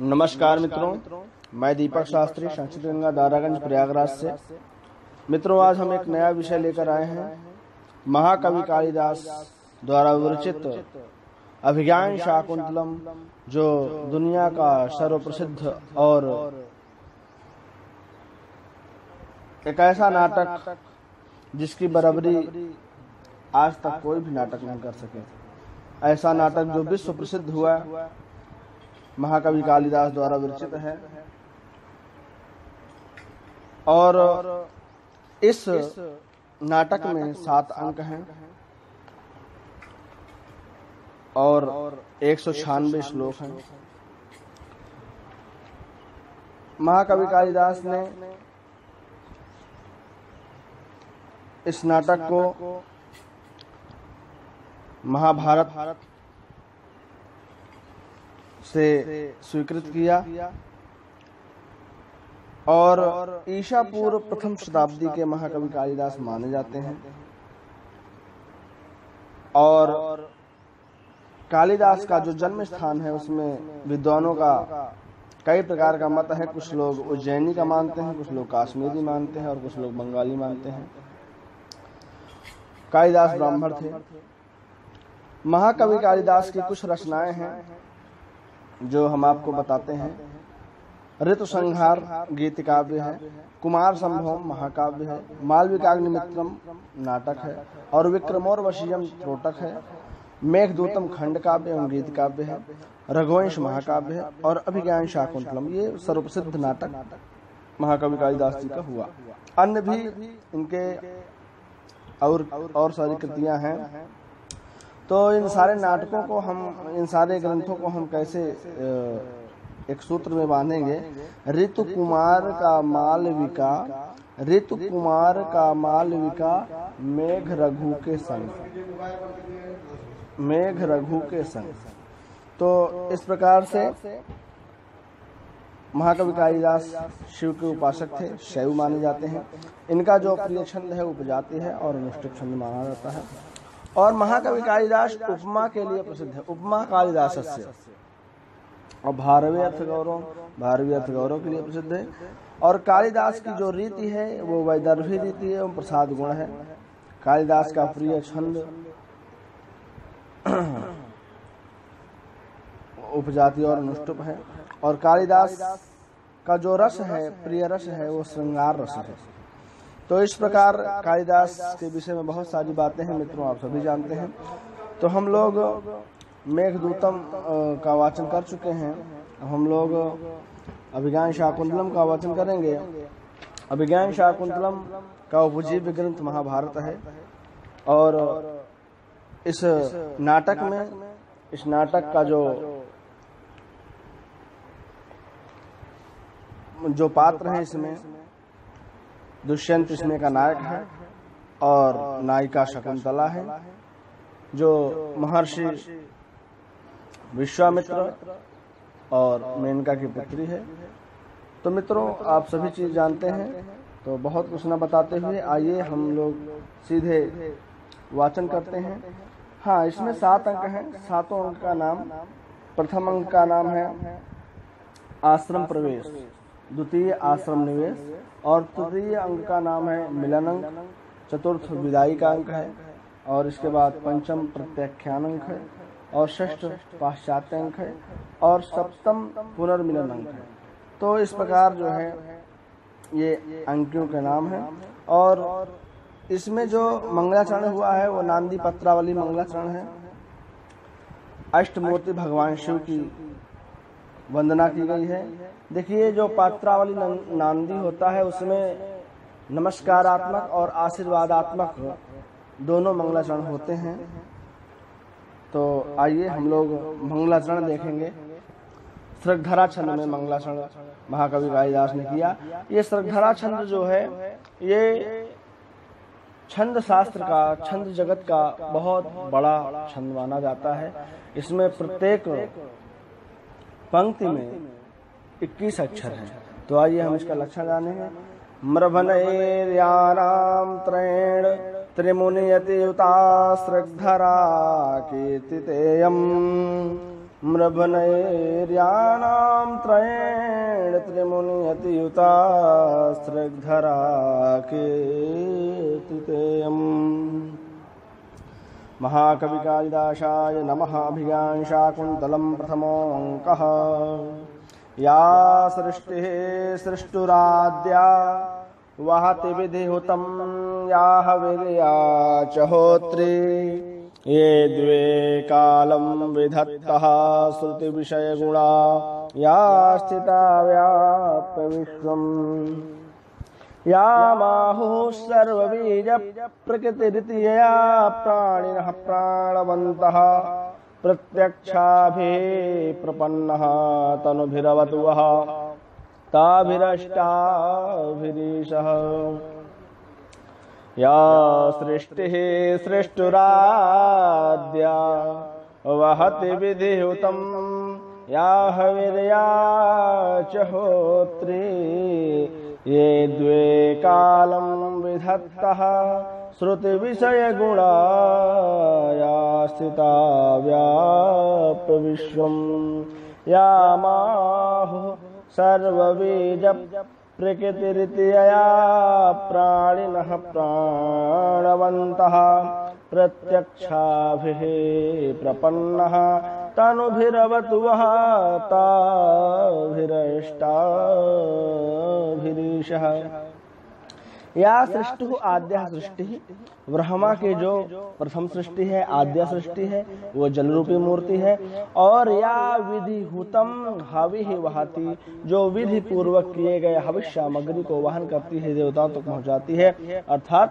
नमस्कार मित्रों, मैं दीपक शास्त्री संस्कृत गंगा दारागंज प्रयागराज से। मित्रों, आज हम एक नया विषय लेकर आए हैं। महाकवि कालिदास द्वारा विरचित अभिज्ञान शाकुंतलम, जो दुनिया का सर्वप्रसिद्ध और एक ऐसा नाटक जिसकी बराबरी आज तक कोई भी नाटक नहीं कर सके, ऐसा नाटक जो विश्व प्रसिद्ध हुआ, महाकवि कालिदास द्वारा विरचित है। और इस नाटक में 7 अंक हैं और 196 श्लोक हैं। महाकवि कालिदास ने इस नाटक को महाभारत से स्वीकृत किया और ईसा पूर्व प्रथम शताब्दी के महाकवि कालिदास माने जाते हैं। और कालिदास का जो जन्म स्थान है उसमें विद्वानों का कई प्रकार का मत है। कुछ लोग उज्जैनी का मानते हैं, कुछ लोग कश्मीरी मानते हैं और कुछ लोग बंगाली मानते हैं। कालिदास ब्राह्मण थे। महाकवि कालिदास की कुछ रचनाएं हैं जो हम आपको बताते हैं। ऋतु संहार गीत काव्य है, कुमार संभवम महाकाव्य है, मालविकाग्निमित्रम नाटक है और विक्रमोर्वशीयम त्रोटक है, मेघदूतम खंड काव्य एवं गीत काव्य है, रघुवंश महाकाव्य है और अभिज्ञान शाकुंतलम, ये सर्वप्रसिद्ध नाटक महाकवि कालिदास जी का हुआ। अन्य भी इनके और सारी कृतियां हैं। तो इन सारे नाटकों को इन सारे ग्रंथों को हम कैसे एक सूत्र में बांधेंगे। ऋतु कुमार का मालविका मेघ रघु के संग। तो इस प्रकार से महाकवि कालिदास शिव के उपासक थे, शैव माने जाते हैं। इनका जो प्रिय छंद है उपजाति है और अनुष्ठुप छंद माना जाता है। और महाकवि कालिदास उपमा के लिए प्रसिद्ध है, उपमा कालिदासस्य। और भारवी अर्थ गौरव के लिए प्रसिद्ध है। और कालिदास की जो रीति है वो वैदर्भी रीति है, प्रसाद गुण है। कालिदास का प्रिय छंद उपजाति और अनुष्टुप है। और कालिदास का जो रस है, प्रिय रस है, वो श्रृंगार रस है। तो इस प्रकार कालिदास के विषय में बहुत सारी बातें हैं मित्रों, आप सभी जानते हैं। तो हम लोग मेघदूतम का वाचन कर चुके हैं। हम लोग अभिज्ञान शाकुंतलम का वाचन करेंगे। अभिज्ञान शाकुंतलम का उपजीव्य ग्रंथ महाभारत है। और इस नाटक का जो पात्र है, इसमें दुष्यंत इसमें का नायक है और नायिका शकुंतला है, जो महर्षि विश्वामित्र और मेनका की पुत्री है। तो मित्रों, आप सभी चीज जानते हैं, तो बहुत कुछ न बताते हुए आइए हम लोग सीधे वाचन करते हैं। हाँ, इसमें 7 अंक हैं। 7 अंक का नाम, प्रथम अंक का नाम है आश्रम प्रवेश, द्वितीय आश्रम निवेश और तृतीय अंक का नाम है मिलन अंक, चतुर्थ विदाई का अंक है और इसके बाद पंचम प्रत्याख्यान अंक है और षष्ठ पाश्चात्य अंक है और सप्तम पुनर्मिलन अंक है। तो इस प्रकार जो है ये अंकों के नाम है। और इसमें जो मंगलाचरण हुआ है वो नांदी पत्रावली मंगलाचरण है। अष्टमूर्ति भगवान शिव की वंदना की गई है। देखिए, जो पत्रावली नांदी होता है उसमें नमस्कारात्मक और आशीर्वादात्मक दोनों मंगलाचरण होते हैं। तो आइए हम लोग मंगलाचरण देखेंगे। श्रृंगधरा छंद में मंगलाचरण महाकवि कालिदास ने किया। ये श्रृंगधरा छंद जो है, ये छंद शास्त्र का, छंद जगत का बहुत बड़ा छंद माना जाता है। इसमें प्रत्येक पंक्ति में 21 अक्षर हैं। तो आइए हम इसका लक्षण जानेंगे। मृभनैर्यानां त्रैण त्रिमुनियति युता श्रृंगधरा कीर्तितेयम् मृभनैर्याणां त्रयेण त्रिमुनियतियुता स्रग्धरा कीर्तितेयम्। महाकवि कालिदासाय नमः। अभिज्ञान शाकुन्तलम् प्रथमोऽङ्कः। या सृष्टिः सृष्टुराद्या वहति विधिहुतं याः विर्या च होत्री ये द्वे कालं विधत्तः श्रुतिविषयगुणा या स्थिता व्याप्य विश्वम्। या माहुः सर्वबीज प्रकृतिरितियया प्राणिनः प्राणवन्तः प्रत्यक्षाभिः प्रपन्नः तनुभिरवतु वः ताभिरष्टाभिरीशः। या सृष्टिः सृष्टुराद्या वहति विधिहुतं याः विर्या च होत्री ये द्वे कालं विधत्तः श्रुतिविषयगुणा या स्थिता व्याप्य विश्वम्। या माहुः सर्वबीज प्रकृतिरितियया प्राणिनः प्राणवन्तः प्रत्यक्षाभिः प्रपन्नः तनुभिरवतु वः ताभिरष्टाभिरीशः। या सृष्टि आद्या सृष्टि, ब्रह्मा की जो प्रथम सृष्टि है, आद्या सृष्टि है, वो जल रूपी मूर्ति है। और या विधिहुतम हविः वहति, जो विधि पूर्वक किए गए हविष्य सामग्री को वहन करती है, देवताओं तक पहुंचाती है, अर्थात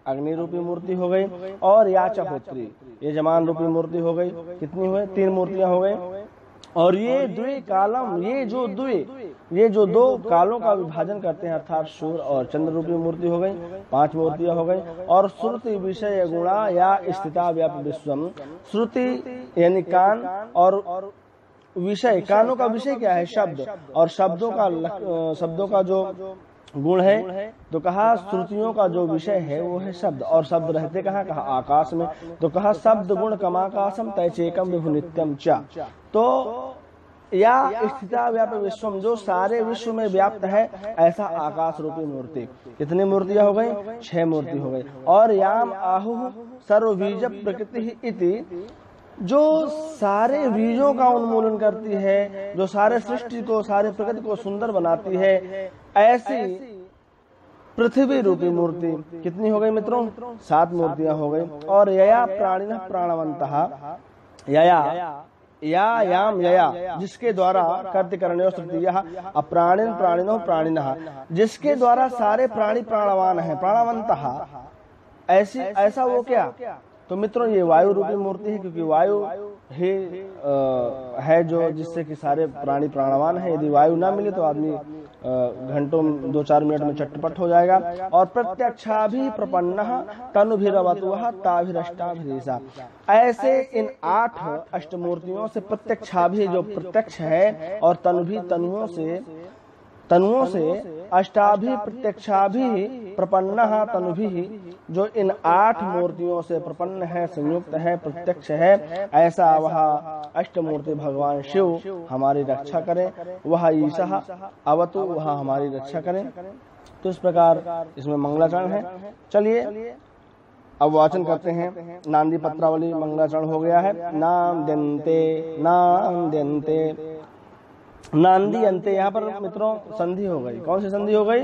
अग्नि रूपी मूर्ति हो गई। और या च होत्री, यजमान रूपी मूर्ति हो गई। कितनी हुए? 3 मूर्तियां हो गई। और ये द्वे कालम, ये जो 2 कालों का विभाजन करते हैं, अर्थात सूर्य और चंद्र रूपी मूर्ति हो गई। 5 मूर्तियां हो गई। और श्रुति विषय गुणा या स्थिता व्याप्य विश्वम। श्रुति यानी कान, और विषय, कानों का विषय क्या है? शब्द। और शब्दों का जो गुण है, तो कहा श्रुतियों का जो विषय है वो है शब्द। और शब्द रहते कहाँ? कहा आकाश में। तो कहा शब्द गुण कमाकाशम तैचेकम विभु नित्यम च। तो या स्थिता व्याप्य विश्वम, जो सारे विश्व में व्याप्त है, ऐसा आकाश रूपी मूर्ति। कितनी मूर्तियां हो गई? 6 मूर्ति हो गई। और याम आहुः सर्वबीज प्रकृति इति, जो सारे बीजों का उन्मूलन करती है, जो सारे सृष्टि को, सारे प्रकृति को सुंदर बनाती है, ऐसी पृथ्वी रूपी मूर्ति। कितनी हो गई मित्रों? 7 मूर्तियां हो गई। और यया प्राणिनः प्राणवन्तः, यया जिसके द्वारा कर्तिकरणयो श्रुतियः अप्राणिन प्राणिनो प्राणिनः, जिसके द्वारा सारे प्राणी प्राणवान है, प्राणवन्तः। ऐसा वो क्या? तो मित्रों ये वायु रूपी मूर्ति है, क्योंकि वायु ही है जो जिससे कि सारे प्राणी प्राणवान है। यदि वायु ना मिले तो आदमी घंटों 2-4 मिनट में चटपट हो जाएगा। और प्रत्यक्षाभि प्रपन्नः तनुभिरवतु वः ताभिरष्टाभिरीशः। ऐसे इन 8 अष्टमूर्तियों से प्रत्यक्षाभि जो प्रत्यक्ष है, और तनुओं से अष्टाभि प्रत्यक्षाभि प्रपन्नः तनुभिः, जो इन 8 मूर्तियों से प्रपन्न है, संयुक्त है, प्रत्यक्ष है, ऐसा वह अष्टमूर्ति भगवान शिव हमारी रक्षा करें। वह ईशः अवतु, वह हमारी रक्षा करें। तो इस प्रकार इसमें मंगलाचरण है। चलिए अब वाचन करते हैं। नांदी पत्रावली मंगलाचरण हो गया है। नाम दंते नांदी अंते, यहाँ पर मित्रों संधि हो गई। कौन सी संधि हो गई?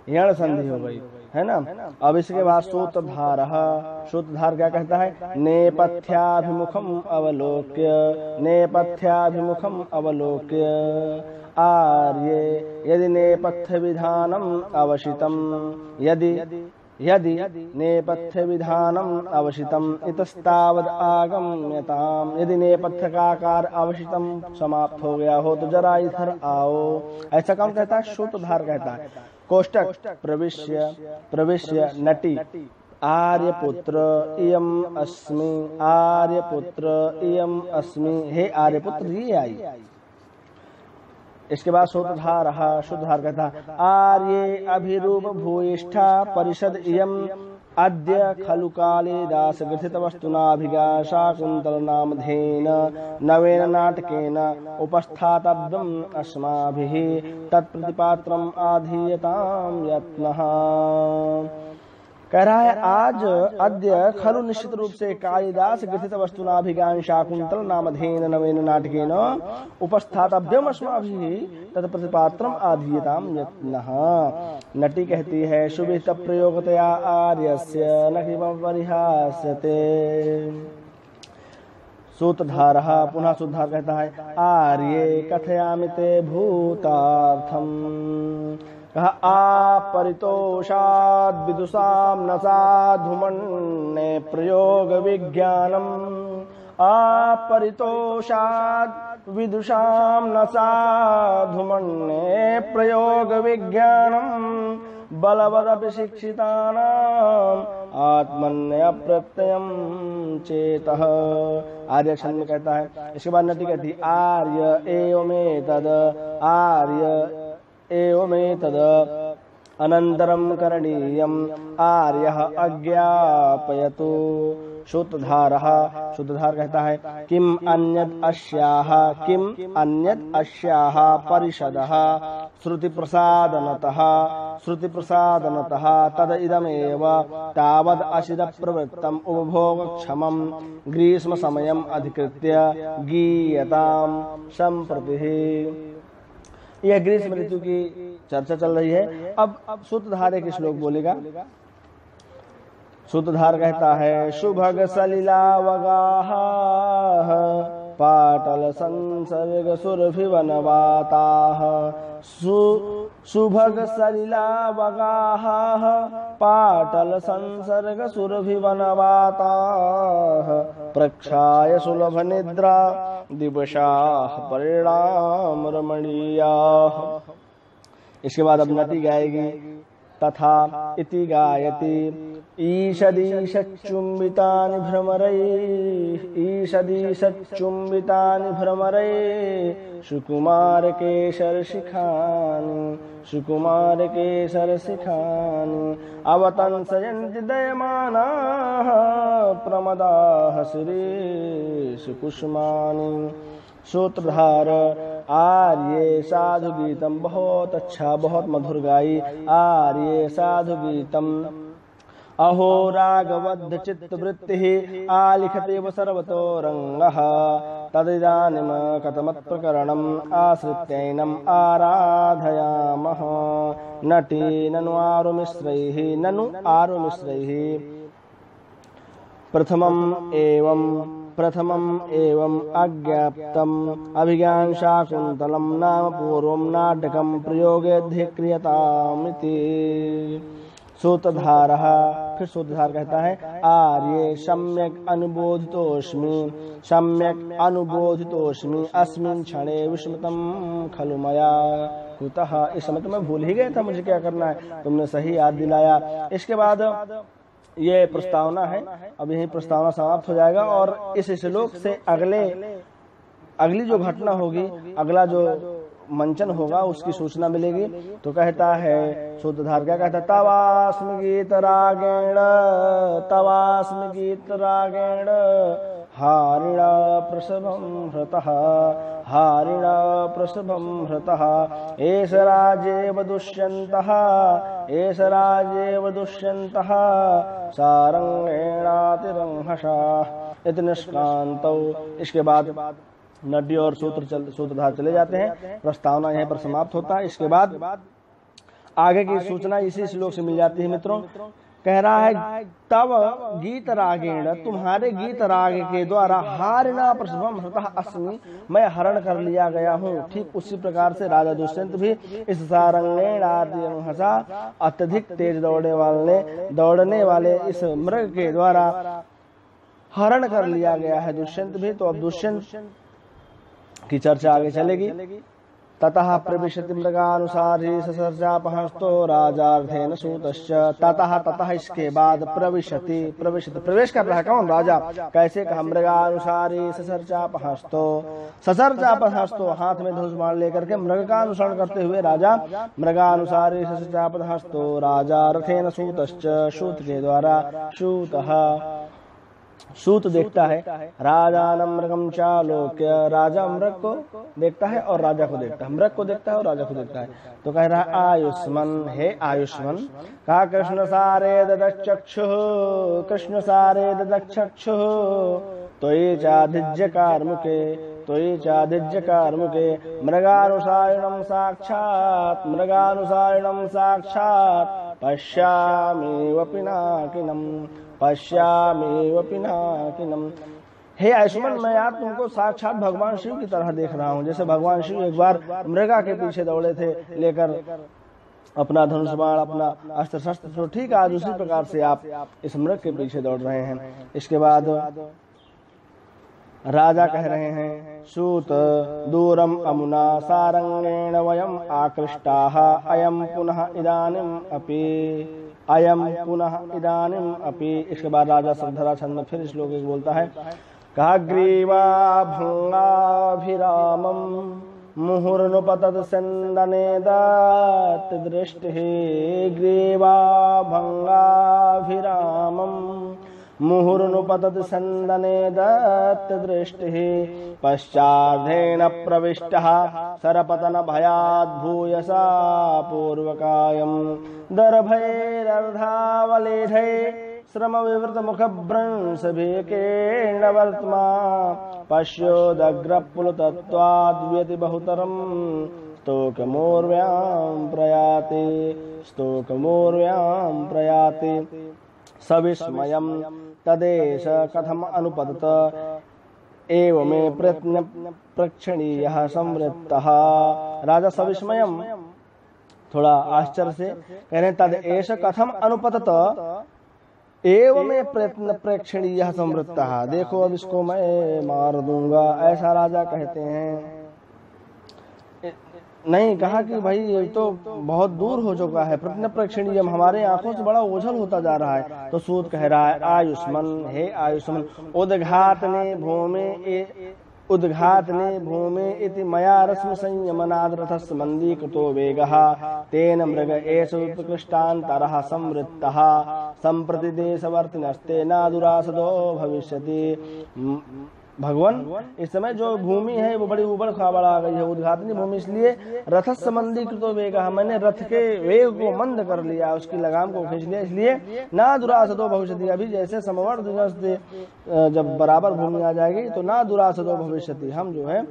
यण संधि हो गई, है ना। अब इसके बाद सूत्रधार। सूत्रधार क्या कहता है? नेपथ्याभिमुखम अवलोक्य आर्ये यदि नेपथ्य विधानम अवशितम, यदि नेपथ्य विधानम अवशितम इतस्तावद आगम्यताम। यदि नेपथ्य का आकार अवशितम समाप्त हो गया हो तो जरा इधर आओ। ऐसा कौन कहता है? सूत्रधार कहता है। कोष्टक प्रविश्य नटी आर्यपुत्र इयम अस्मि, हे आर्यपुत्र ये आई। इसके बाद शुद्धधार कहता आर्ये अभिरूप भूयिष्ठा परिषद इयम अद्य खलु कालिदास ग्रथित वस्तुनाभिगा शाकुन्तल नामधेन नवेन नाटकेन उपस्थातव्यम् अस्माभिः तत्प्रतिपात्रम् आधीयताम् यत्नः। कह रहा है आज अद्य खलु निश्चित रूप से कालिदास ग्रथित वस्तुनाभिज्ञान शाकुन्तल नामधेन नवेन नाटकेन उपस्थातव्यम् अस्माभिः तत्प्रतिपात्रम् आधीयताम् यत्नः। नटी कहती है शुभित प्रयोगतया आर्यस्य न किमपि परिहास्यते। सूत्रधारः पुनः सूत्रधार कहता है आर्ये कथयामि ते भूतार्थम्। कहा आपरितोषाद् विदुषां न साधुमन्ये प्रयोग विज्ञानम्। आपरितोषाद् विदुषां न साधुमन्ये प्रयोग विज्ञानम् बलवदपि शिक्षितानाम् आत्मन्य प्रत्ययम् चेतः। आर्य क्षण में कहता है। इसके बाद नटी कहती आर्य एवमेतद् आर्य एवमेतद् अनन्तरं करणीयम् आर्यः अज्ञापयतु। सूत्रधारः सूत्रधार कहता है किम अन्यत् अस्याः परिषदः श्रुति प्रसादनतः तद इदमेव तावद् असिद प्रवृत्तम् उपभोगक्षमम् ग्रीष्म समयम् अधिकृत्य गीयताम् सम्प्रतिः। यह ग्रीष्म ऋतु की चर्चा चल रही है। अब सूत्रधार एक श्लोक बोलेगा। सूत्रधार कहता है शुभग सलिलावगाः पाटल संसर्ग सुरभिवनवाताः। शुभग सलिलावगाः पाटल संसर्ग सुरभिवनवाताः प्रक्षाय सुलभ निद्रा दिवसाः परिणाम रमणीयाः। इसके बाद अब नटी गाएगी तथा इति गायति ईषदीषच्चुम्बितानि भ्रमरैः सुकुमार केसर शिखानि अवतंसयन्ति दयमानाः प्रमदाः शिरीषु कुसुमानि। सूत्रधार आर्ये साधु गीतम बहुत अच्छा बहुत मधुर गाई। आर्ये साधु गीतम अहो रागवद्ध चित्तवृत्तिः आलिखतेव सर्वतो रंगः तदिदानीं कथमत् प्रकरणम् आश्रित्यैनम् आराधयामः। नटी ननु आरुमिश्रैः प्रथमम् एवं अज्ञाप्तम् अभिज्ञान शाकुन्तलम् नाम पूर्वं नाटकम् प्रयोगेऽधिक्रियतामिति। सूत्रधारः फिर सूत्रधार कहता है आर्ये सम्यक् अनुबोधितोऽस्मि अस्मिन् क्षणे विस्मृतं खलु मया कुतः। इस समय तो मैं भूल ही गया था मुझे क्या करना है, तुमने सही याद दिलाया। इसके बाद ये प्रस्तावना है। अब यही प्रस्तावना समाप्त हो जाएगा और इस श्लोक से अगली जो घटना होगी, अगला जो मंचन होगा उसकी सूचना मिलेगी। तो कहता है सूत्रधार क्या कहता है तवास्मि गीत रागेण हारिणा प्रसभं हृतः एष राजेव दुष्यन्तः सारंगेणातिरंहषा इति निष्क्रान्तौ। इसके बाद नटी और सूत्रधार चले जाते हैं। प्रस्तावना यहाँ पर समाप्त होता है। इसके बाद आगे की सूचना इसी श्लोक से मिल जाती है। मित्रों कह रहा है तब गीत रागेण तुम्हारे गीत राग के द्वारा हारिणा प्रसभम हृतः अस्मि मैं हरण कर लिया गया हूँ। ठीक उसी प्रकार से राजा दुष्यंत भी इस सारंगेणातिरंहषा अत्यधिक तेज दौड़ने वाले इस मृग के द्वारा हरण कर लिया गया है दुष्यंत भी। तो अब दुष्यंत की चर्चा आगे चलेगी। ततः प्रविशति मृगानुसारी ससर्जापहंस्तो राजार्थेन सूतश्च। ततः इसके बाद प्रविशति प्रवेश कर रहा है कौन? राजा। कैसे कहा? मृगानुसारी ससर्जापहंस्तो, ससर्जापहंस्तो हाथ में धनुष बाण लेकर के मृग का अनुसरण करते हुए राजा, मृगानुसारी ससर्जापहंस्तो राजा रथेन सूतश्च, सूत के द्वारा, सूत देखता है, राजानम मृगम चालोक्य, राजा मृग को देखता है और राजा को देखता है, मृग को देखता है और राजा को देखता है। तो कह रहा है आयुष्मन, हे आयुष्मन। कहा कृष्ण सारे ददक्षुः, कृष्ण सारे ददक्षुः, त्वयि चाधिज्य कार्मुके, त्वयि चाधिज्य कार्मुके, मृगानुसारिणं साक्षात्, मृगानुसारिणं साक्षात्, पश्यामीव पिनाकिनम्, पश्यामीव पिनाकिनम्। हे आयुष्मान, मैं यार तुमको साक्षात भगवान शिव की तरह देख रहा हूँ। जैसे भगवान शिव एक बार मृगा के पीछे दौड़े थे लेकर अपना धनुष बाण, अपना अस्त्र शस्त्र, तो ठीक है आज उसी प्रकार से आप इस मृग के पीछे दौड़ रहे हैं। इसके बाद राजा कह रहे हैं, सूत दूरम अमुना सारंगेण वयम आकृष्टाः, अयम पुनः इदानीम अपि, अयम पुनः इदानीम अपि। इसके बाद राजा श्रद्धरा छंद में फिर श्लोक एक बोलता है, कहा ग्रीवा भंगाभिरामम मुहुर्नुपतत संदने दत्त दृष्टिः, ग्रीवा भंगाभिरामम मुहुर्नुपतत संदने दत्त दृष्टिः, पश्चार्धेन प्रविष्टः सरपतन भयाद् भूयसा पूर्वकायम्, दर्भैरर्धावलेढै श्रम विवृत मुख भ्रंश भेकेण वर्त्मा, पश्योदग्रपुलतत्वाद्व्यति बहुतरम् स्तोकमोर्व्यां प्रयाति, स्तोकमोर्व्यां प्रयाति, सविस्मयं तदेश कथम अनुपतत, एवमे प्रयत्न प्रक्षणीयः संवृत्तः। राजा सविस्मयम, थोड़ा आश्चर्य से कह रहे हैं, तद एष कथम अनुपतत एवमे प्रयत्न प्रेक्षणीयः संवृत्तः, देखो अब इसको मैं मार दूंगा, ऐसा राजा कहते हैं। नहीं कहा कि भाई ये तो बहुत दूर हो चुका है, प्रयत्न प्रेक्षणीय हमारे आंखों से बड़ा ओझल होता जा रहा है। तो सूत कह रहा है, आयुष्मन, हे आयुष्मन, उद्घाटने भूमि, उद्घाटने भूमि इति मया रश्मि संयमनाद् रथस्य मन्दीकृतो वेगः, तेन मृग एष उत्कृष्टान्तरः संवृत्तः, सम्प्रति देशवर्तिनस्ते न दुरासदो भविष्यति। भगवान इस समय जो भूमि है वो बड़ी उबड़ खाबड़ आ गई है, उद्घाटनी भूमि, इसलिए रथस्य मंदीकृतो वेगः, मैंने रथ के वेग को मंद कर लिया, उसकी लगाम को खींच लिया, इसलिए ना दुरासदो भविष्यति, अभी जैसे समवर्त जब बराबर भूमि आ जाएगी तो ना दुरासदो भविष्यति, हम जो है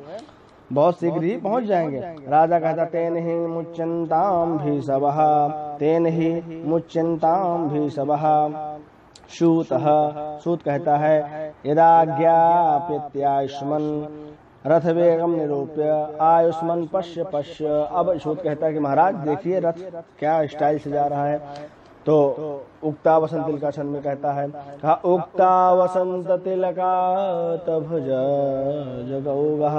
बहुत शीघ्र ही पहुंच जाएंगे। राजा कहता, तेन ही मुच्यन्ताम भीषवः, तेन ही मुच्यन्ताम भीषवः। सूतः, सूत कहता है, यदा ज्ञाप्यत्यायुष्मन् रथ वेगम निरूप्य आयुष्मन् पश्य पश्य। अब सूत कहता है कि महाराज देखिए रथ क्या स्टाइल से जा रहा है। तो उक्ता वसंत तिलका छंद में कहता है, कहा उक्ता वसंत तिलकात भुज जगौगः,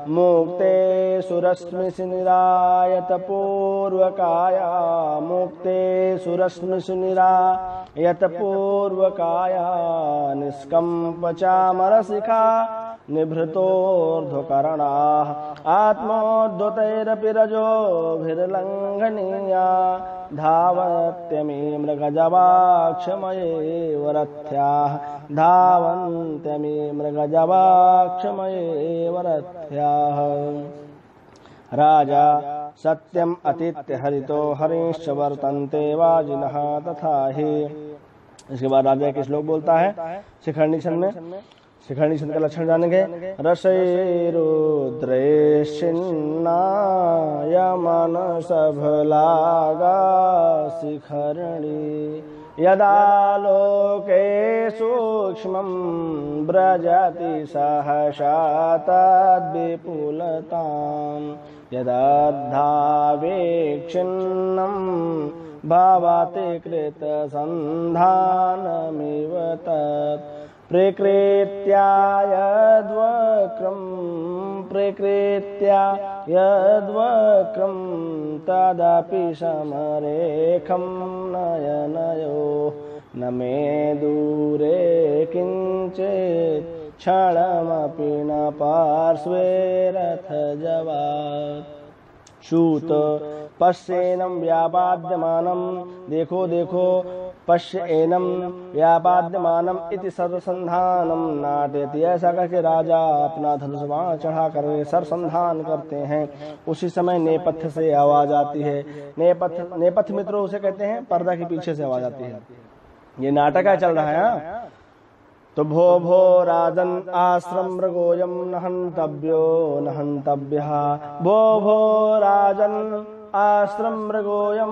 मुक्ते सुरश्मि निरायत पूर्वकाया, मुक्ते सुरश्मि निरायत पूर्वकाया, निष्कम्प चामरशिखा निभृतोर्ध्वकरणाः, आत्मोद्धतैरपि रजोभिर्लङ्घनीया, धावत्यमे मृगजवाक्षमये वरथ्याः, धावन्त्यमे मृगजवाक्षमये वरथ्याः। राजा सत्यम अतीत्य हरितो हरिश्च वर्तन्ते वाजिनः तथा ही। इसके बाद राजा के श्लोक बोलता है शिखरणी छंद में। शिखरणी छंद का लक्षण जानेंगे। रसैरुद्रेशिन्नाय मनसभलागा शिखरणी, यदा लोके सूक्ष्मं व्रजति सहसा तद्विपुलताम्, यदद्धावेक्षिन्नं भावाति कृतसन्धानमिव तत्, प्रकृत्या यद्वक्रं तदपि समरेखं नयनयो न मे दूरे किञ्चित् क्षणमपि न पार्श्वे रथजवात्। शूत पश्येनं व्यापाद्यमानं, देखो देखो पश्येनं व्यापाद्यमानम इति सरसंधानम नाट्यति। ऐसा करके राजा अपना धनुष बाण चढ़ा कर सरसंधान करते हैं। उसी समय नेपथ्य से आवाज आती है। नेपथ्य मित्रों उसे कहते हैं पर्दा के पीछे से आवाज आती है। ये नाटक चल रहा है। तो भो भो राजन आश्रम मृगोयम न हन्तव्यो न हन्तव्यः। भो भो राजन आश्रम मृगोयम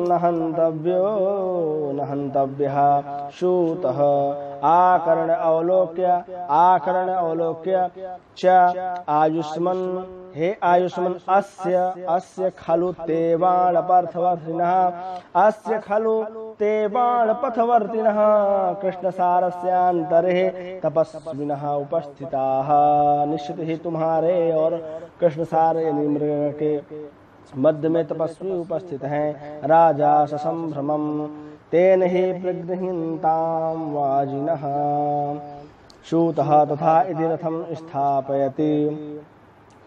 न हन्तव्यो न हन्तव्यः। शूतः आकर्ण अवलोक्य च आयुष्मन्, हे आयुष्मन्, अस्य खलु ते बाणपथवर्तिनः, अस्य खलु ते बाणपथवर्तिनः कृष्णसारस्यान्तरे तपस्विनः उपस्थिताः। निश्चित ही तुम्हारे और कृष्णसार यानी मृग के मध्य में तपस्वी उपस्थित हैं। राजा ससंभ्रमं तेन ही प्रगृह्यन्तां वाजिनः। शूतः तथा इति रथं स्थापयति।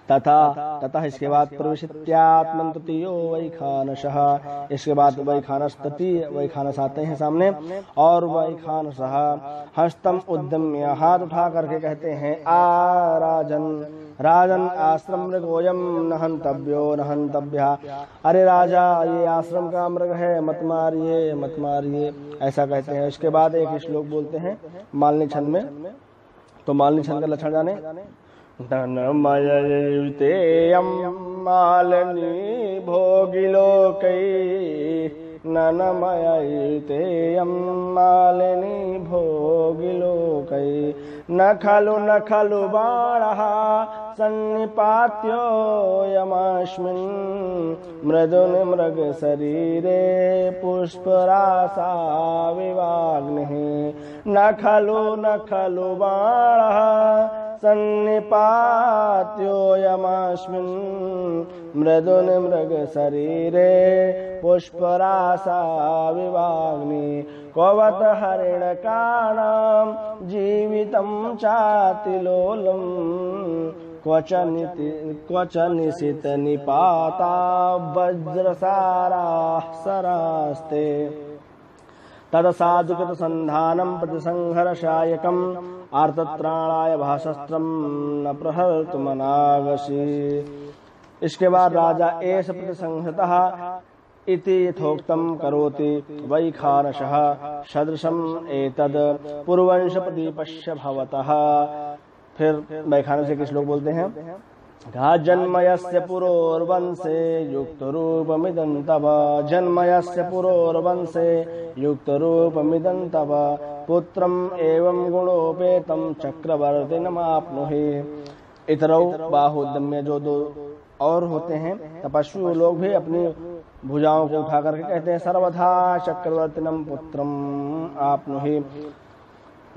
तथा इसके बाद प्रविशत्यात्मन तृतीयो वैखानसः। इसके बाद वैखानस तृतीय वैखानस आते हैं सामने। और वैखानसः हस्तम उद्यम्य, हाथ उठा करके कहते हैं आ राजन आश्रम मृगोयम न हन्तव्यो न हन्तव्यः। अरे राजा ये आश्रम का मृग है, मत मारिए मत मारिए, ऐसा कहते हैं। इसके बाद एक श्लोक बोलते हैं मालिनी छंद में। तो मालिनी छंद का लक्षण जाने। ननमययुतेयं मालिनी भोगिलोकै, ननमययुतेयं मालिनी भोगिलोकै। न खलु बाणः सन्निपात्योऽयमस्मिन् मृदुनि मृगशरीरे पुष्परासा विवाग्निः। न खलु बाणः सन्निपात्योऽयमस्मिन् मृदुनि मृगशरीरे पुष्परासा विवाग्नि। क्ववत हरिणकानां जीवितं चातिलोलं, क्वच निशितनिपाता वज्रसाराः सरास्ते। तदसाधुकृतसन्धानं प्रतिसंहर्षायकम् आर्तत्राणाय भाषस्त्रं न प्रहर्तुमनागसि। इसके बाद राजा एष प्रतिसंहृतः इति यथोक्तं करोति वैखानसः सदृशम् एतद् पुरुवंशप्रदीपस्य भवतः। फिर वैखानस के श्लोक बोलते हैं। जन्मयस्य पुरोर्वंशे युक्तरूपमिदं तव, जन्मयस्य पुरोर्वंशे युक्तरूपमिदं तव। पुत्रम् एवं गुणोपेतं चक्रवर्तिनमाप्नुहि। इतरौ बाहुदम्य, जो दो और होते हैं तपस्वी वो लोग भी अपनी भुजाओं को उठा करके कहते हैं सर्वथा चक्रवर्तिनम पुत्रम आपनुहि।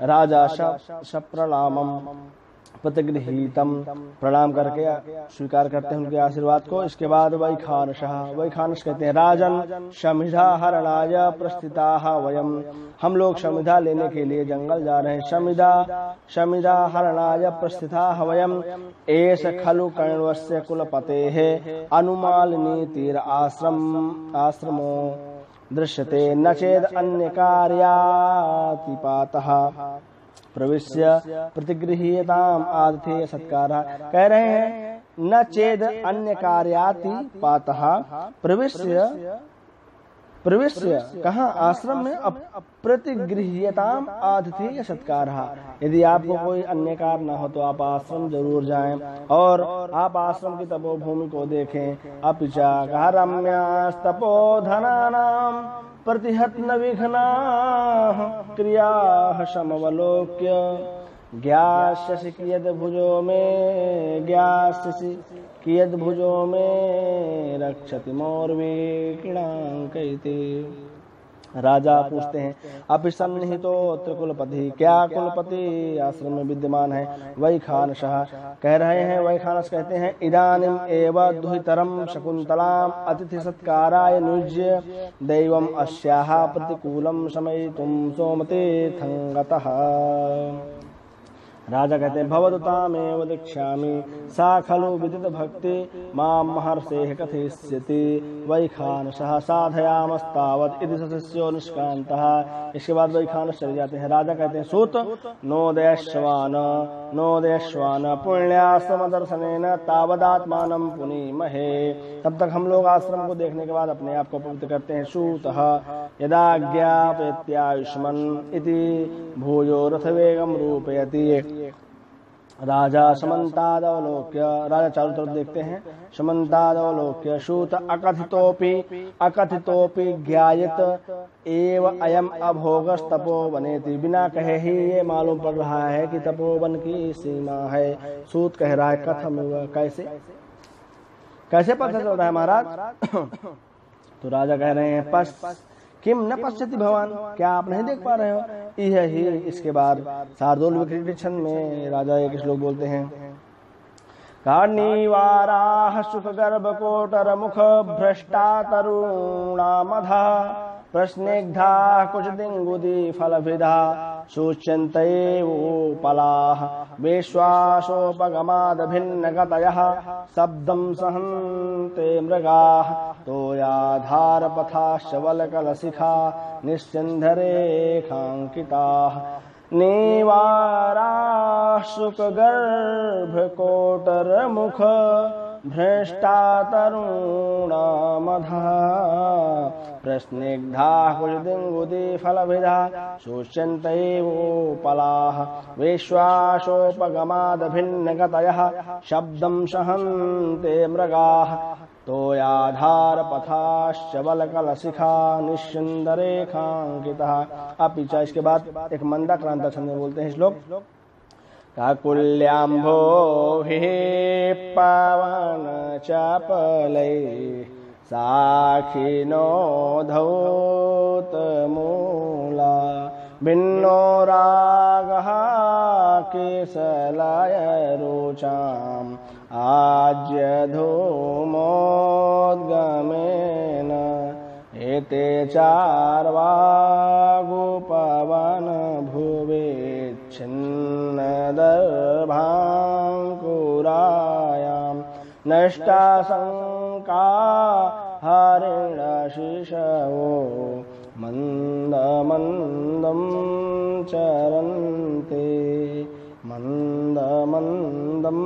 राजा सप्रणामम प्रतिगृहीतम, प्रणाम करके स्वीकार करते हैं उनके आशीर्वाद को। इसके बाद वैखानस कहते हैं राजन शमिधा हरणाय प्रस्थिताः वयम, हम लोग शमिधा लेने के लिए जंगल जा रहे हैं। शमिधा हरणाय प्रस्थिताः वयम एष खलु कर्णवस्य कुलपतेः अनुमालिनी तीर आश्रमो दृश्यते न चेद अन्य कार्यातिपातः प्रविश्य प्रतिगृह्यताम आदथे सत्कारः। कह रहे हैं न चेद अन्य कार्याति पातः प्रविश्य कहाँ आश्रम में प्रतिगृह्यताम आदथे सत्कारः। यदि आपको कोई अन्य कार्य न हो तो आप आश्रम जरूर जाएं और आप आश्रम की तपोभूमि को देखें। अपिचा कहा रम्यास्तपोधनानां प्रतिहत्न विघ्नाः क्रियाः समवलोक्य ज्ञास्यसि कियद्भुजो मे रक्षति मोर्वीक्षणाङ्कैते। राजा पूछते हैं अपिसन्निहितो त्रिकुलपति, क्या कुलपति आश्रम में विद्यमान है? वैखानसः कह रहे हैं, वैखानस कहते हैं इदानीम एव दुहितरम शकुंतलाम अतिथि सत्काराय नियुज्य दैवम अस्याः प्रतिकूलम शमयितुं सोमतीर्थं गतः। राजा कहते हैं भवदुतामेव दीक्षामि सा खलु विदित भक्ति मां महर्षेः कथयिष्यति। वैखानसः साधयामस्तावत् इति शिष्यो निष्क्रान्तः। इसके बाद वैखानस चले जाते हैं। राजा कहते हैं सूत नोदयश्वान पुण्याश्रम दर्शनेन तावदात्मानं पुनीमहे। तब तक हम लोग आश्रम को देखने के बाद अपने आप को पवित्र करते हैं। सूतः यदा ज्ञापयत्यायुष्मन् इति भूयो रथवेगं रूपयति। राजा समन्तादवलोक्य, राजा चारों तरफ देखते हैं। समन्तादवलोक्य सूत अकथितोपि ज्ञायत एव अयम अभोगस्तपो वनेति। बिना कहे ही ये मालूम पड़ रहा है कि तपोवन की सीमा है। सूत कह रहा है कथम हुआ, कैसे पता चल रहा है महाराज? तो राजा कह रहे हैं पश् किम न पश्यति भवान, क्या आप नहीं देख पा रहे हो? यह ही इसके बाद शार्दूल विक्रीडित छंद में राजा एक श्लोक बोलते हैं कार्णीवाराः सुखगर्भकोटर मुख भ्रष्टा तरुणामधा प्रस्निग्धा कुचदिङ्गुदी फलभिधा शुच्यन्तेवोपलाः विश्वासोपगमाद भिन्नगतयः शब्दं सहन्ते मृगाः तोयाधारपथाश्च वलकलशिखा निश्चिन्धरेखाङ्किताः निवाराः शुकगर्भकोटरमुख भ्रष्टा तरुणामधा प्रस्निग्धाः कुचदिङ्गुदी फलभिधा शुच्यन्तेवोपलाः विश्वासोपगमाद भिन्नगतयः शब्दं सहन्ते मृगाः तोयाधारपथाश्च वलकलशिखा निश्चिन्दरेखाङ्कितः। अपि च इसके बाद एक मंदाक्रांता छंद में बोलते हैं श्लोक काकुल्याम्भोभिः पावन चापलैः साखिनो धौतमूला भिन्नो रागः केसलाय रोचाम् आज्यधूमोद्गमेन एते चार्वागोपवन भुवेच्छिन्नदर्भाङ्कुरायां नष्टा शङ्का हरिणशिशवो मन्दमन्दं चरन्ति मन्दमन्दं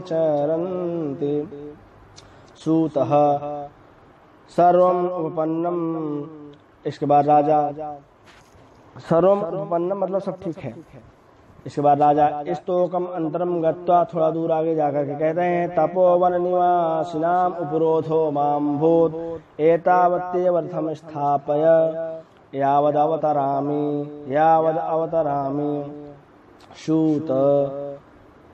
चरन्ति। सूतः सर्वम उपपन्नम। इसके बाद राजा सर्वम उपपन्नम मतलब सब ठीक है। इसके बाद राजा स्तोकम अंतरम गत्वा थोड़ा दूर आगे जाकर के कहते हैं तपोवन निवासिनाम उपरोधो माम भूत एतावत्यवर्थम स्थापय यावद अवतरामि सूत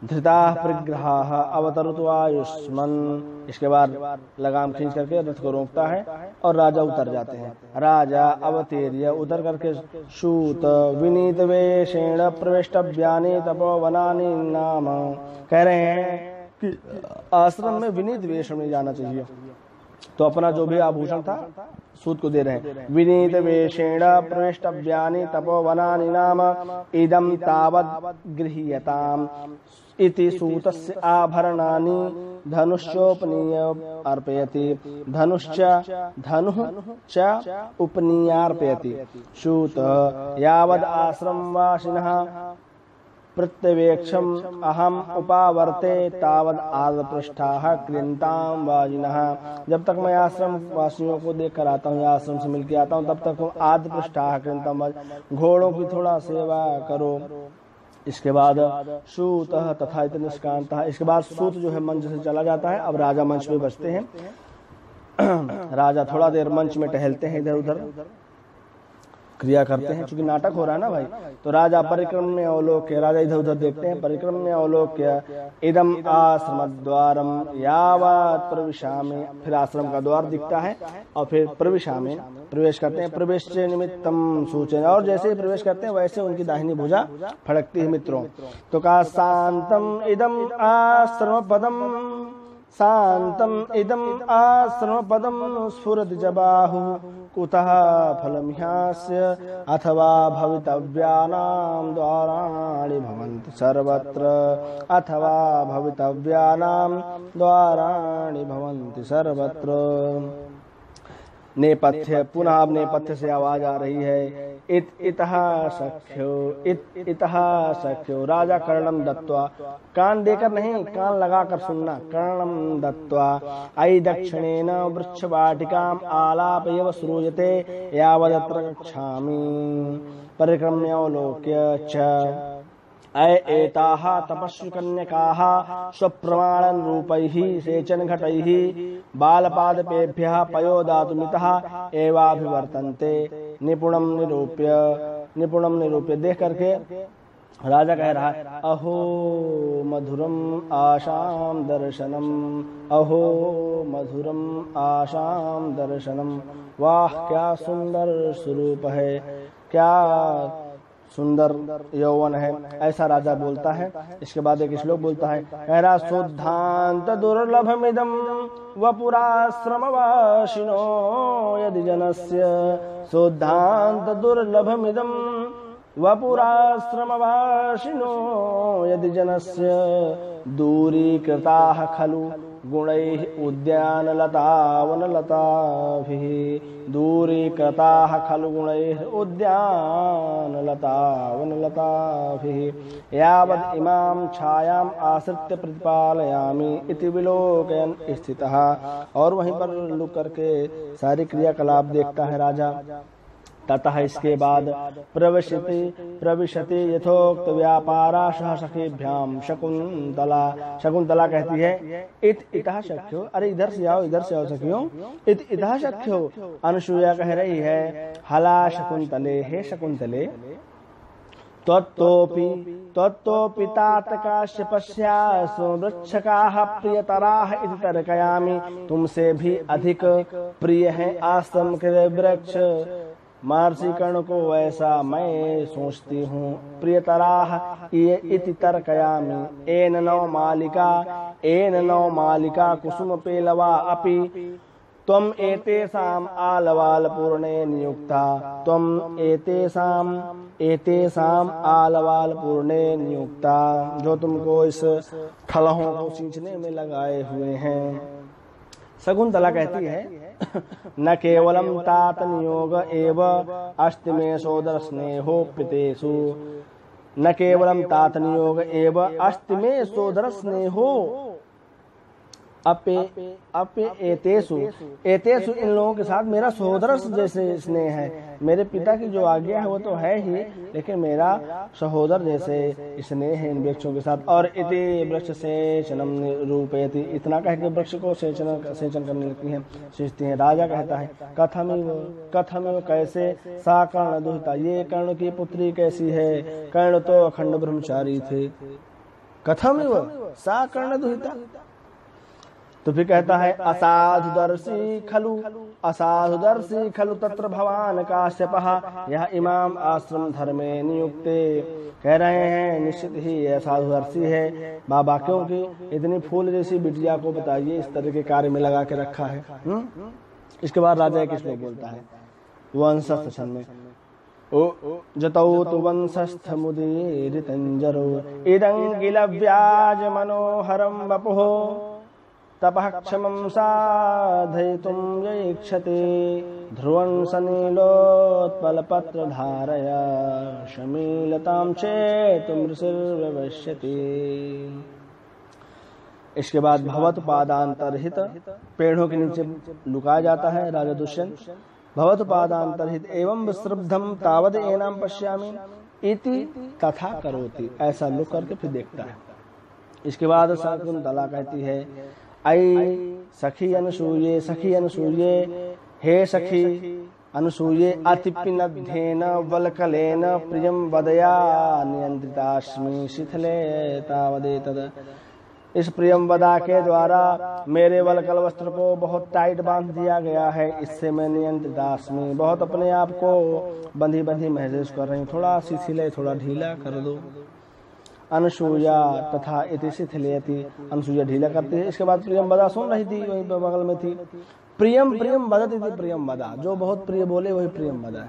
धृता परिग्रहाः अवतरतु आयुष्मन्। इसके बाद लगाम खींच करके रथ को रोकता है और राजा उतर जाते हैं। राजा अवतीर्य उतर करके सूत विनीत वेशेण प्रवेष्टव्यानि तपोवनानि नाम। कह रहे हैं कि आश्रम में विनीत वेश में जाना चाहिए। तो अपना जो भी आभूषण था सूत को दे रहे हैं। विनीत वेशेण प्रवेष्टव्यानि तपोवनानि नाम इदं तावद् गृह्यताम् इति सूतस्य आभरणानि धनुश्चोपनीय अर्पयति धनुश्च उपनीयार्पयति। सूत यावद् आश्रमवासिनः प्रत्यवेक्षम अहम उपावर्ते तावद आदपृष्ठाः क्लिन्तां वाजिनः। जब तक मैं आश्रम वासियों को देख कर आता हूँ, आश्रम से मिलकर आता हूँ, तब तक तुम आदपृष्ठाः क्लिन्तां वाजिनः, घोड़ों की थोड़ा सेवा करो। इसके बाद सूतः तथा इति निष्क्रान्तः। इसके बाद सूत जो है मंच से चला जाता है। अब राजा मंच में बसते हैं। राजा थोड़ा देर मंच में टहलते हैं इधर उधर। क्रिया करते हैं, क्योंकि नाटक हो रहा है ना भाई। तो राजा परिक्रम में अवलोक्य, राजा इधर उधर देखते हैं, परिक्रम में अवलोक्य इदम आश्रम द्वारम यावत् प्रविशामि, फिर आश्रम का द्वार दिखता है और फिर प्रविशामि प्रवेश करते हैं, प्रवेश निमित्तम सूचना, और जैसे ही प्रवेश करते हैं वैसे उनकी दाहिनी भुजा फड़कती है मित्रों। तो का शांतम इदम आश्रम पदम, शांतम इदम आश्रम पदम स्फुरत जबाहु कुतः फलम ह्यस्य अथवा भवितव्यानां द्वाराणि भवन्ति सर्वत्र, अथवा भवितव्यानां द्वाराणि भवन्ति सर्वत्र। नेपथ्य, पुनः अब नेपथ्य से आवाज आ रही है। इतः सख्यो राजा कर्णम दत्वा, कान देकर नहीं कान लगाकर सुनना, कर्णम दत्वा अयि दक्षिणेन वृक्षवाटिकाम् आलापयव श्रूयते यावदत्र गच्छामि परिक्रम्यावलोक्य च एताः तपस्विकन्यकाः स्वप्रमाणं रूपैः सेचनघटैः बालपादपेभ्यः पयोदातुमितः एवाभिवर्तन्ते निपुणं निरूप्य। देख करके राजा कह रहा है, अहो मधुरम आशाम दर्शनम, अहो मधुरम आशाम दर्शनम, वाह क्या सुंदर स्वरूप है, क्या सुंदर यौवन है, ऐसा राजा बोलता है। इसके बाद एक श्लोक बोलता है, कह रहा शुद्धांत दुर्लभमिदं वपुराश्रमवासिनो यदि जनस्य, शुद्धांत दुर्लभमिदं वपुराश्रमवासिनो यदि जनस्य दूरीकृताः खलु गुणैः उद्यानलतावनलताभिः, दूरीकृताः खलु गुणैः उद्यानलतावनलताभिः यावद् इमां छायाम् आश्रित्य प्रतिपालयामि इति विलोकयन् स्थितः। और वहीं पर रुक करके सारी क्रियाकलाप देखता है राजा। ततः इसके बाद प्रविशति यथोक्त व्यापाराशः सखीभ्याम शकुंतला, शकुंतला कहती है इतः सख्यो, अरे इधर से आओ सखियों, इतः सख्यो। अनुसूया कह रही है, हला शकुंतले, हे शकुंतले, त्वत्तोऽपि तात काश्यपस्यासु वृक्षकाः प्रियतराः इति तर्कयामि, तुमसे भी अधिक प्रिय है आश्रम के वृक्ष महर्षि कर्ण को, वैसा मैं सोचती हूँ। प्रियतराः इति तर्कयामि, एन नौ मालिका कुसुम पेलवा अपि त्वम् एतेषाम् आलवालपूर्णे नियुक्ता, त्वम् एतेषाम् आलवालपूर्णे नियुक्ता, जो तुमको इस खलहों को सींचने में लगाए हुए हैं। शकुंतला कहती है, न केवलम तात नियोग एव अस्ति मे सोदर स्नेहोप्यतेषु, न केवलम तात नियोग एव अस्ति मे सोदर स्नेहो एतेषु इन लोगों के साथ मेरा सहोदर जैसे स्नेह है। मेरे पिता की जो आज्ञा है वो तो है ही, लेकिन मेरा सहोदर जैसे स्नेह है इन वृक्षों के साथ। और इति वृक्ष सेचनम रूपयति, इतना कह के वृक्ष को सेचन करने लगती हैं, सींचती हैं। राजा कहता है, कथमिव कैसे, सा कर्ण दुहिता, ये कर्ण की पुत्री कैसी है, कर्ण तो अखंड ब्रह्मचारी थे। कथमिव सा कर्ण दुहिता, तो फिर कहता है, असाधुदर्शी खलु तत्र भवान काश्यपः, यह इमाम आश्रम धर्मे नियुक्ते। कह रहे हैं निश्चित ही यह साधुदर्शी है बाबा, क्योंकि इतनी फूल जैसी बिटिया को बताइए इस तरह के कार्य में लगा के रखा है। इसके बाद राजा एक श्लोक बोलता है वंशस्थ छंद में, जतौ तु वंशस्थमुदीरितंजरो इदं किल व्याज मनोहरं वपुः, तपः क्षमं साधयितुं यैक्षते, ध्रुवं सनीलोत्पलपत्रधारया शमीलतां चेतुं ऋषिर्व्यवस्यति। इसके बाद भवत पादांतरहित, पेड़ों के नीचे लुकाया जाता है राजा दुष्यंत। भवत पादांतरहित एवं विश्रब्धम तावद एनाम पश्यामि इति तथा करोति, ऐसा लुक करके फिर देखता है। इसके बाद शकुंतला कहती है, अयि सखी अनसूये, हे सखी अनुसूये अतिपिनद्धेन वल्कलेन प्रियं वदया नियंत्रितास्मि शिथिले तावदेतद। इस प्रियम वदा के द्वारा मेरे वलकल वस्त्र को बहुत टाइट बांध दिया गया है, इससे मैं नियंत्रितास्मि, बहुत अपने आप को बंधी बंधी महसूस कर रही हूँ। थोड़ा शिथिले, थोड़ा ढीला कर दो। अनुसूया तथा इति शिथिलयति, अनुसूया ढीला करती है। इसके बाद प्रियम वदा सुन रही थी, वही बगल में थी। प्रियम प्रियम वदति थी, प्रियम वदा, जो बहुत प्रिय बोले वही प्रियम वदा है।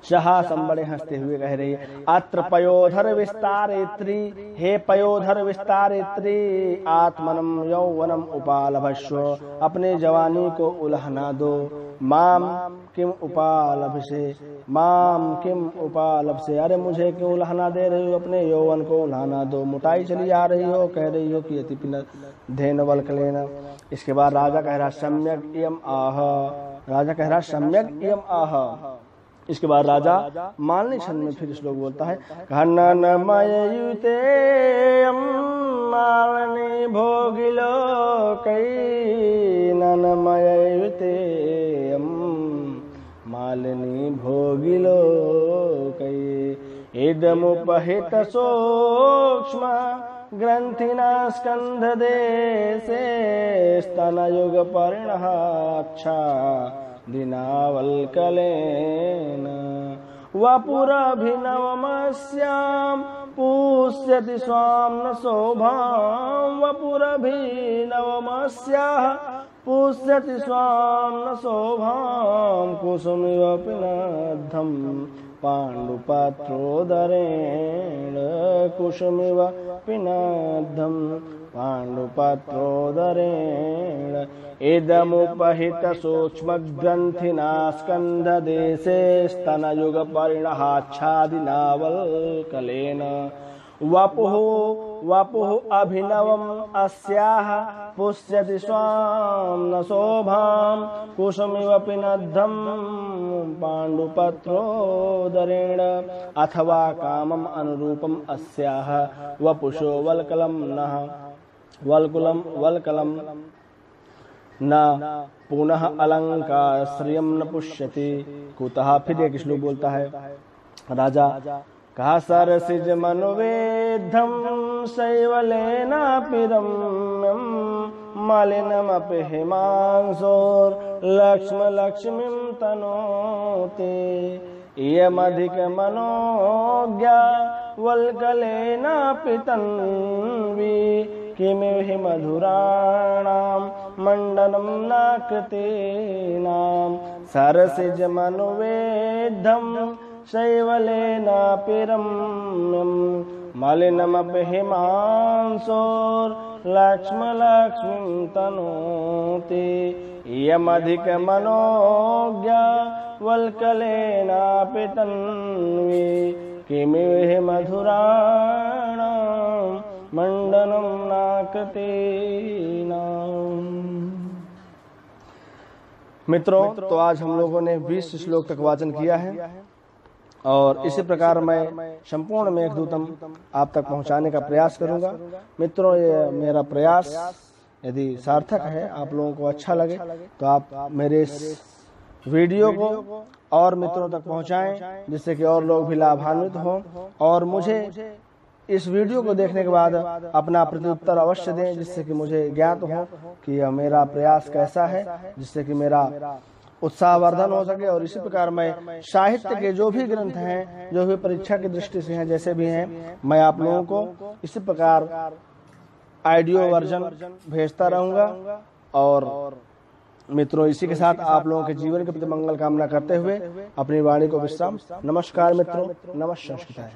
शहासम बड़े हंसते हुए कह रही है, अत्र पयोधर विस्तारेत्री, हे पयोधर विस्तारेत्री, आत्मनम यौवनम उपालभस्व, अपने जवानी को उल्हना दो। माम किम उपालभसे, माम किम उपालभसे, अरे मुझे क्यों उल्हना दे रही हो, अपने यौवन को उल्हाना दो। मोटाई चली आ रही हो, कह रही हो कि अतिपिनद्धेन वल्कलेन। इसके बाद राजा कह रहा सम्यक इयम आह, राजा कह रहा सम्यक इयम आह। इसके बाद राजा मालनी छंद में फिर श्लोक बोलता है, घननमयुते मालनी भोगिलो कई, ननमयुते मालनी भोगिलो कई, इदमुपहित सूक्ष्म ग्रंथिना स्कंध देशे, स्तनयुग परिणहाक्षा दिनावल्कलेन, वपुरभिनवमस्यां पुष्यति स्वां न शोभां, वपुरभिनवमस्याः पुष्यति स्वां न शोभां, कुसुमिव पिनद्धं पाण्डुपात्रोदरेण, कुसुमिव पिनद्धं पाण्डुपात्रोदरेण, इदमुपहित सूक्ष्म ग्रंथिना स्कंध देशे, स्तनयुग परिणहाच्छादिनावल्कलेन, वपुः वपुः अभिनवम् अस्याः पुष्यति स्वां न शोभां, कुसुमिव पिनद्धं पाण्डुपत्रोदरेण, अथवा कामम् अनुरूपम् अस्याः वपुषो वल्कलं नः, वल्कलं न पुनः अलंकार श्रियम न पुष्यति, कुतः। फिर एक श्लोक बोलता है राजा, कहा सरसिज मनुवेद्धं शैवलेनापि रम्यं, मलिनमपि हिमांशोर् लक्ष्मीं तनोति, इयमधिकमनोज्ञा वल्कलेनापि तन्वी, किमिहि मधुराणां मंडनं नाकृतीनां, सरसिज मनुवेद्धं शैवलेनापि रम्यं, मलिनमपि हिमांशोर् लक्ष्मीं तनोति, इयमधिकमनोज्ञा वल्कलेनापि तन्वी, किमिहि मधुराणां मंडनं नाकृतीनाम्। मित्रों, तो आज हम लोगों ने 20 श्लोक तक वाचन किया है और इसी प्रकार मैं संपूर्ण मेघदूतम आप तक पहुंचाने का प्रयास करूंगा। मित्रों, ये मेरा प्रयास यदि सार्थक है, आप लोगों को अच्छा लगे, तो आप मेरे इस वीडियो को और मित्रों तक पहुंचाएं, जिससे कि और लोग भी लाभान्वित हों, और मुझे इस वीडियो को देखने के बाद अपना प्रत्युत्तर अवश्य दें, जिससे कि मुझे ज्ञात हो कि यह मेरा प्रयास कैसा है, जिससे कि मेरा उत्साहवर्धन हो सके। और इसी प्रकार मैं साहित्य के जो भी ग्रंथ हैं, जो भी परीक्षा की दृष्टि से हैं, जैसे भी हैं, मैं आप लोगों को इसी प्रकार ऑडियो वर्जन भेजता रहूंगा। और मित्रों, इसी के साथ आप लोगों के जीवन के प्रति मंगल कामना करते हुए अपनी वाणी को विश्राम। नमस्कार मित्रों, नमः संस्कृताय।